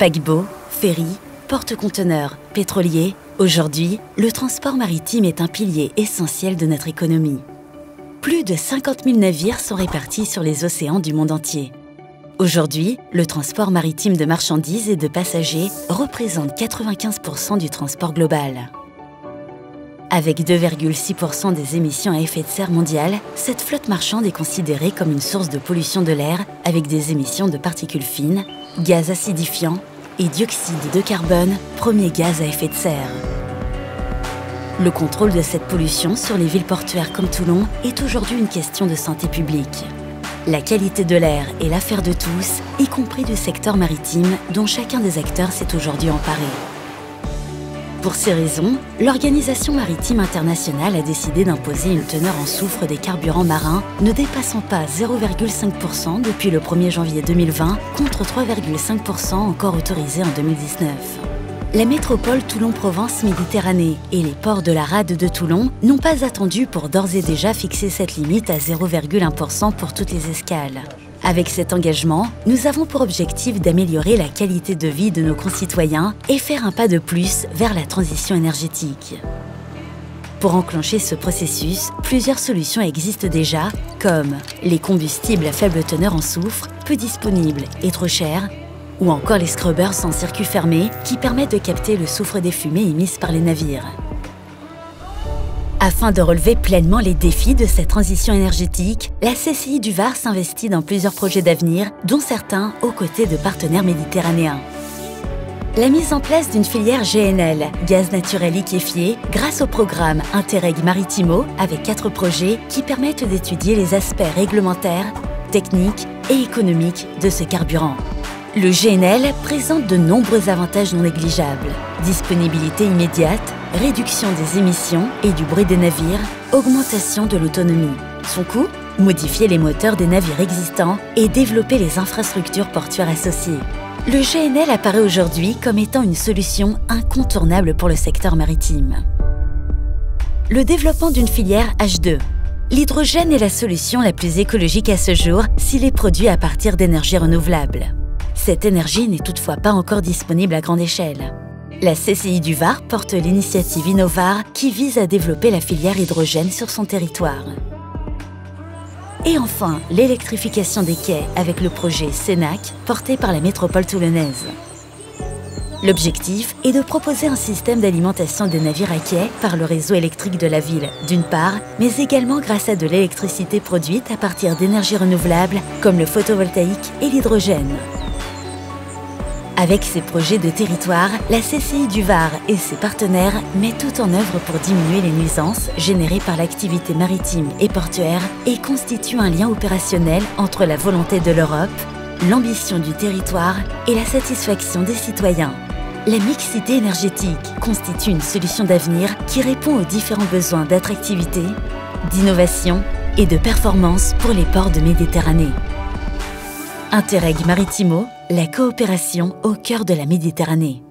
Paquebots, ferries, porte-conteneurs, pétroliers, aujourd'hui, le transport maritime est un pilier essentiel de notre économie. Plus de 50 000 navires sont répartis sur les océans du monde entier. Aujourd'hui, le transport maritime de marchandises et de passagers représente 95% du transport global. Avec 2,6% des émissions à effet de serre mondiales, cette flotte marchande est considérée comme une source de pollution de l'air avec des émissions de particules fines, gaz acidifiants et dioxyde de carbone, premier gaz à effet de serre. Le contrôle de cette pollution sur les villes portuaires comme Toulon est aujourd'hui une question de santé publique. La qualité de l'air est l'affaire de tous, y compris du secteur maritime dont chacun des acteurs s'est aujourd'hui emparé. Pour ces raisons, l'Organisation maritime internationale a décidé d'imposer une teneur en soufre des carburants marins ne dépassant pas 0,5% depuis le 1er janvier 2020 contre 3,5% encore autorisés en 2019. La métropole Toulon-Provence-Méditerranée et les ports de la rade de Toulon n'ont pas attendu pour d'ores et déjà fixer cette limite à 0,1% pour toutes les escales. Avec cet engagement, nous avons pour objectif d'améliorer la qualité de vie de nos concitoyens et faire un pas de plus vers la transition énergétique. Pour enclencher ce processus, plusieurs solutions existent déjà, comme les combustibles à faible teneur en soufre, peu disponibles et trop chers, ou encore les scrubbers sans circuit fermé qui permettent de capter le soufre des fumées émises par les navires. Afin de relever pleinement les défis de cette transition énergétique, la CCI du Var s'investit dans plusieurs projets d'avenir, dont certains aux côtés de partenaires méditerranéens. La mise en place d'une filière GNL, gaz naturel liquéfié, grâce au programme Interreg Maritimo, avec 4 projets qui permettent d'étudier les aspects réglementaires, techniques et économiques de ce carburant. Le GNL présente de nombreux avantages non négligeables. Disponibilité immédiate, réduction des émissions et du bruit des navires, augmentation de l'autonomie. Son coût ? Modifier les moteurs des navires existants et développer les infrastructures portuaires associées. Le GNL apparaît aujourd'hui comme étant une solution incontournable pour le secteur maritime. Le développement d'une filière H2. L'hydrogène est la solution la plus écologique à ce jour s'il est produit à partir d'énergies renouvelables. Cette énergie n'est toutefois pas encore disponible à grande échelle. La CCI du Var porte l'initiative Innovar qui vise à développer la filière hydrogène sur son territoire. Et enfin, l'électrification des quais avec le projet Sénac porté par la métropole toulonnaise. L'objectif est de proposer un système d'alimentation des navires à quai par le réseau électrique de la ville, d'une part, mais également grâce à de l'électricité produite à partir d'énergies renouvelables comme le photovoltaïque et l'hydrogène. Avec ces projets de territoire, la CCI du Var et ses partenaires mettent tout en œuvre pour diminuer les nuisances générées par l'activité maritime et portuaire et constituent un lien opérationnel entre la volonté de l'Europe, l'ambition du territoire et la satisfaction des citoyens. La mixité énergétique constitue une solution d'avenir qui répond aux différents besoins d'attractivité, d'innovation et de performance pour les ports de Méditerranée. Interreg Maritimo, la coopération au cœur de la Méditerranée.